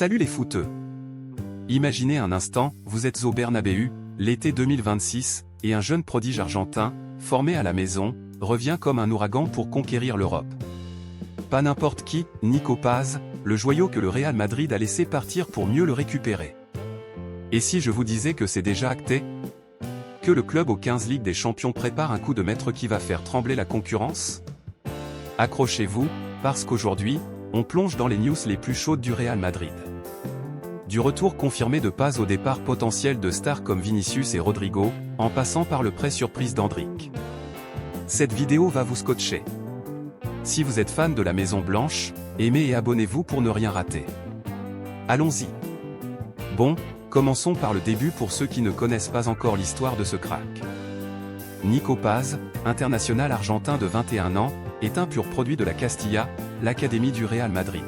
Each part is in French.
Salut les footeux! Imaginez un instant, vous êtes au Bernabéu, l'été 2026, et un jeune prodige argentin, formé à la maison, revient comme un ouragan pour conquérir l'Europe. Pas n'importe qui, Nico Paz, le joyau que le Real Madrid a laissé partir pour mieux le récupérer. Et si je vous disais que c'est déjà acté? Que le club aux 15 Ligues des Champions prépare un coup de maître qui va faire trembler la concurrence? Accrochez-vous, parce qu'aujourd'hui, on plonge dans les news les plus chaudes du Real Madrid. Du retour confirmé de Paz au départ potentiel de stars comme Vinicius et Rodrigo, en passant par le prêt surprise d'Endrick. Cette vidéo va vous scotcher. Si vous êtes fan de la Maison Blanche, aimez et abonnez-vous pour ne rien rater. Allons-y. Bon, commençons par le début pour ceux qui ne connaissent pas encore l'histoire de ce crack. Nico Paz, international argentin de 21 ans, est un pur produit de la Castilla, l'académie du Real Madrid.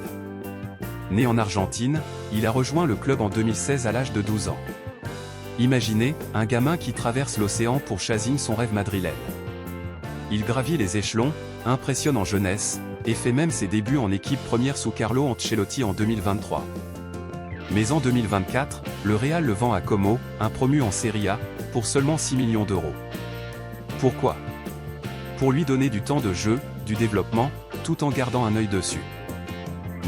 Né en Argentine, il a rejoint le club en 2016 à l'âge de 12 ans. Imaginez, un gamin qui traverse l'océan pour chasing son rêve madrilène. Il gravit les échelons, impressionne en jeunesse, et fait même ses débuts en équipe première sous Carlo Ancelotti en 2023. Mais en 2024, le Real le vend à Como, un promu en Serie A, pour seulement 6 millions d'euros. Pourquoi? Pour lui donner du temps de jeu, du développement, tout en gardant un œil dessus.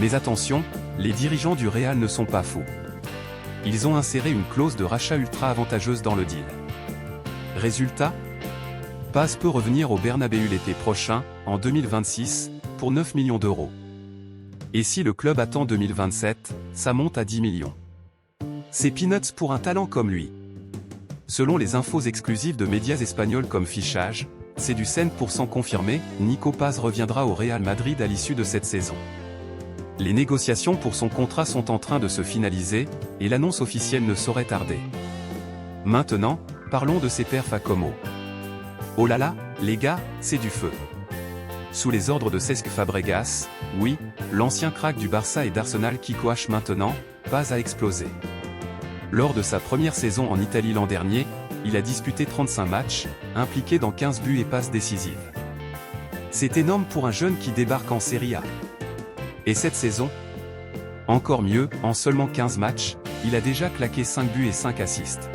Mais attention, les dirigeants du Real ne sont pas fous. Ils ont inséré une clause de rachat ultra avantageuse dans le deal. Résultat? Paz peut revenir au Bernabéu l'été prochain, en 2026, pour 9 millions d'euros. Et si le club attend 2027, ça monte à 10 millions. C'est peanuts pour un talent comme lui. Selon les infos exclusives de médias espagnols comme Fichage, c'est du 100% confirmé, Nico Paz reviendra au Real Madrid à l'issue de cette saison. Les négociations pour son contrat sont en train de se finaliser, et l'annonce officielle ne saurait tarder. Maintenant, parlons de ses perfs à Como. Oh là là, les gars, c'est du feu. Sous les ordres de Cesc Fabregas, oui, l'ancien crack du Barça et d'Arsenal qui coache maintenant, Paz a explosé. Lors de sa première saison en Italie l'an dernier, il a disputé 35 matchs, impliqué dans 15 buts et passes décisives. C'est énorme pour un jeune qui débarque en Serie A. Et cette saison? Encore mieux, en seulement 15 matchs, il a déjà claqué 5 buts et 5 assists.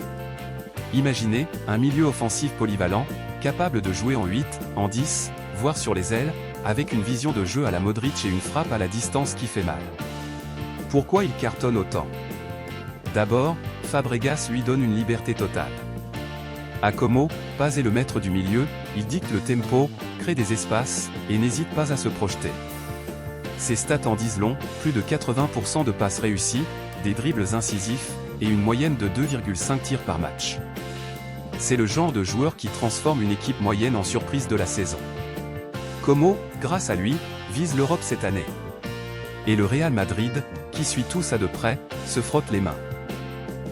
Imaginez, un milieu offensif polyvalent, capable de jouer en 8, en 10, voire sur les ailes, avec une vision de jeu à la Modric et une frappe à la distance qui fait mal. Pourquoi il cartonne autant? D'abord, Fabregas lui donne une liberté totale. À Como, Paz est le maître du milieu, il dicte le tempo, crée des espaces, et n'hésite pas à se projeter. Ses stats en disent long, plus de 80% de passes réussies, des dribbles incisifs, et une moyenne de 2,5 tirs par match. C'est le genre de joueur qui transforme une équipe moyenne en surprise de la saison. Como, grâce à lui, vise l'Europe cette année. Et le Real Madrid, qui suit tout ça de près, se frotte les mains.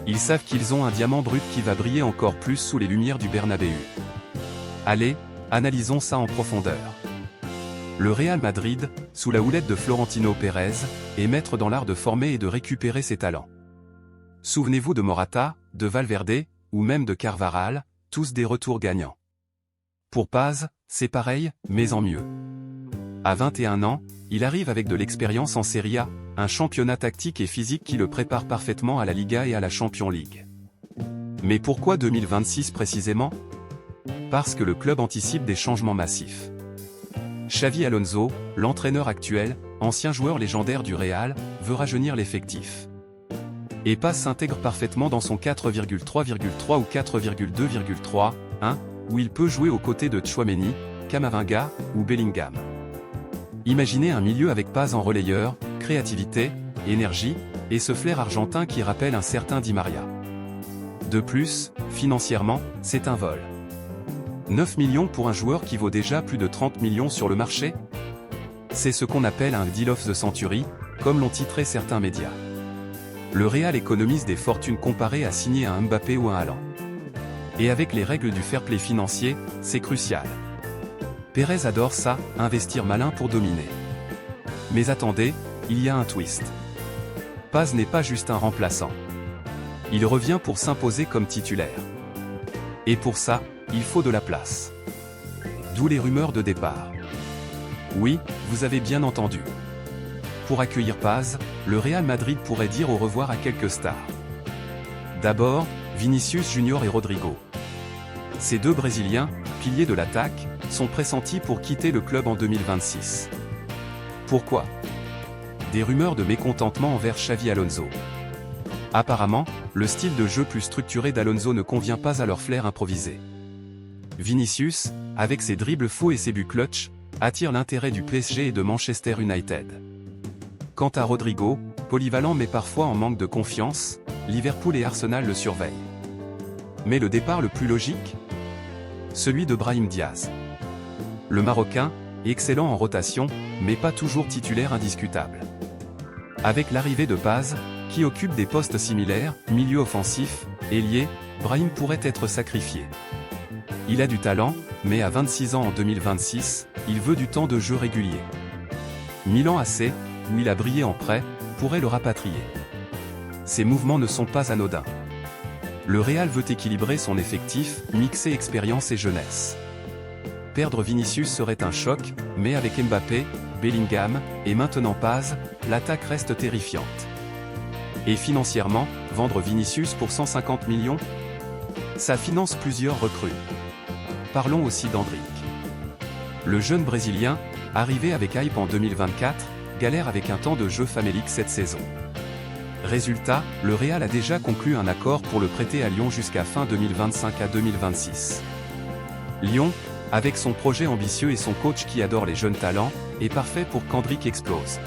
Ils savent qu'ils ont un diamant brut qui va briller encore plus sous les lumières du Bernabéu. Allez, analysons ça en profondeur. Le Real Madrid, sous la houlette de Florentino Pérez, est maître dans l'art de former et de récupérer ses talents. Souvenez-vous de Morata, de Valverde, ou même de Carvajal, tous des retours gagnants. Pour Paz, c'est pareil, mais en mieux. À 21 ans, il arrive avec de l'expérience en Serie A, un championnat tactique et physique qui le prépare parfaitement à la Liga et à la Champions League. Mais pourquoi 2026 précisément? Parce que le club anticipe des changements massifs. Xavi Alonso, l'entraîneur actuel, ancien joueur légendaire du Real, veut rajeunir l'effectif. Et Paz s'intègre parfaitement dans son 4,3,3 ou 4,2,3, où il peut jouer aux côtés de Tchouaméni, Camavinga ou Bellingham. Imaginez un milieu avec Paz en relayeur, créativité, énergie, et ce flair argentin qui rappelle un certain Di Maria. De plus, financièrement, c'est un vol. 9 millions pour un joueur qui vaut déjà plus de 30 millions sur le marché? C'est ce qu'on appelle un deal of the century, comme l'ont titré certains médias. Le Real économise des fortunes comparées à signer un Mbappé ou un Haaland. Et avec les règles du fair play financier, c'est crucial. Pérez adore ça, investir malin pour dominer. Mais attendez, il y a un twist. Paz n'est pas juste un remplaçant. Il revient pour s'imposer comme titulaire. Et pour ça, il faut de la place. D'où les rumeurs de départ. Oui, vous avez bien entendu. Pour accueillir Paz, le Real Madrid pourrait dire au revoir à quelques stars. D'abord, Vinicius Junior et Rodrigo. Ces deux Brésiliens, piliers de l'attaque, sont pressentis pour quitter le club en 2026. Pourquoi? Des rumeurs de mécontentement envers Xavi Alonso. Apparemment, le style de jeu plus structuré d'Alonso ne convient pas à leur flair improvisé. Vinicius, avec ses dribbles faux et ses buts clutch, attire l'intérêt du PSG et de Manchester United. Quant à Rodrigo, polyvalent mais parfois en manque de confiance, Liverpool et Arsenal le surveillent. Mais le départ le plus logique? Celui de Brahim Diaz. Le Marocain, excellent en rotation, mais pas toujours titulaire indiscutable. Avec l'arrivée de Paz, qui occupe des postes similaires, milieu offensif, ailier, Brahim pourrait être sacrifié. Il a du talent, mais à 26 ans en 2026, il veut du temps de jeu régulier. Milan AC, où il a brillé en prêt, pourrait le rapatrier. Ces mouvements ne sont pas anodins. Le Real veut équilibrer son effectif, mixer expérience et jeunesse. Perdre Vinicius serait un choc, mais avec Mbappé, Bellingham, et maintenant Paz, l'attaque reste terrifiante. Et financièrement, vendre Vinicius pour 150 millions? Ça finance plusieurs recrues. Parlons aussi d'Endrick. Le jeune Brésilien, arrivé avec hype en 2024, galère avec un temps de jeu famélique cette saison. Résultat, le Real a déjà conclu un accord pour le prêter à Lyon jusqu'à fin 2025 à 2026. Lyon, avec son projet ambitieux et son coach qui adore les jeunes talents, est parfait pour qu'Endrick explose.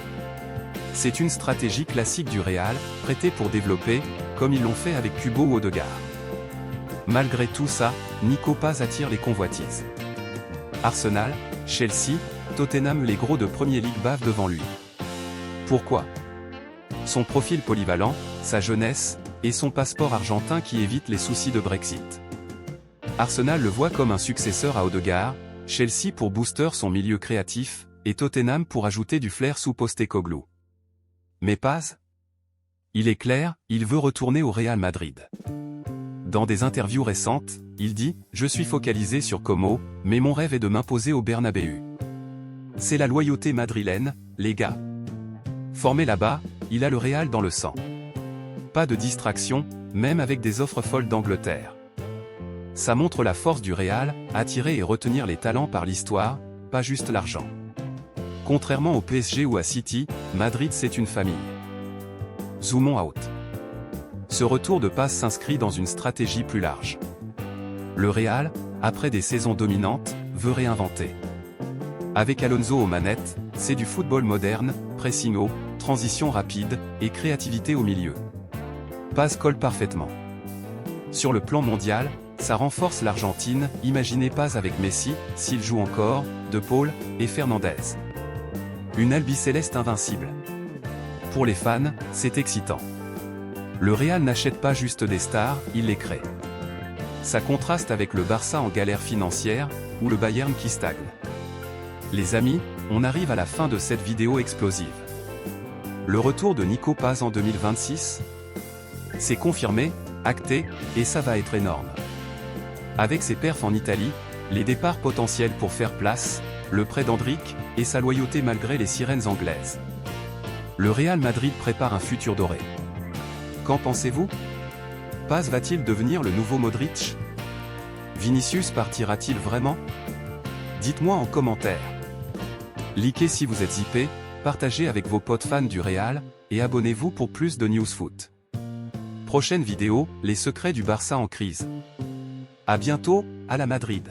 C'est une stratégie classique du Real, prêter pour développer, comme ils l'ont fait avec Kubo ou Odegaard. Malgré tout ça, Nico Paz attire les convoitises. Arsenal, Chelsea, Tottenham, les gros de Premier League bavent devant lui. Pourquoi? Son profil polyvalent, sa jeunesse, et son passeport argentin qui évite les soucis de Brexit. Arsenal le voit comme un successeur à Odegaard, Chelsea pour booster son milieu créatif, et Tottenham pour ajouter du flair sous Postecoglou. Mais Paz? Il est clair, il veut retourner au Real Madrid. Dans des interviews récentes, il dit « Je suis focalisé sur Como, mais mon rêve est de m'imposer au Bernabéu. C'est la loyauté madrilène, les gars. Formé là-bas, il a le Real dans le sang. Pas de distraction, même avec des offres folles d'Angleterre. Ça montre la force du Real, attirer et retenir les talents par l'histoire, pas juste l'argent. Contrairement au PSG ou à City, Madrid c'est une famille. Zoomons out. Ce retour de Paz s'inscrit dans une stratégie plus large. Le Real, après des saisons dominantes, veut réinventer. Avec Alonso aux manettes, c'est du football moderne, pressing haut, transition rapide, et créativité au milieu. Paz colle parfaitement. Sur le plan mondial, ça renforce l'Argentine, imaginez Paz avec Messi, s'il joue encore, De Paul, et Fernandez. Une albicéleste invincible. Pour les fans, c'est excitant. Le Real n'achète pas juste des stars, il les crée. Ça contraste avec le Barça en galère financière, ou le Bayern qui stagne. Les amis, on arrive à la fin de cette vidéo explosive. Le retour de Nico Paz en 2026? C'est confirmé, acté, et ça va être énorme. Avec ses perfs en Italie, les départs potentiels pour faire place, le prêt d'Endrick, et sa loyauté malgré les sirènes anglaises. Le Real Madrid prépare un futur doré. Qu'en pensez-vous? Paz va-t-il devenir le nouveau Modric? Vinicius partira-t-il vraiment? Dites-moi en commentaire. Likez si vous êtes hypé, partagez avec vos potes fans du Real, et abonnez-vous pour plus de news foot. Prochaine vidéo, les secrets du Barça en crise. À bientôt, à la Madrid.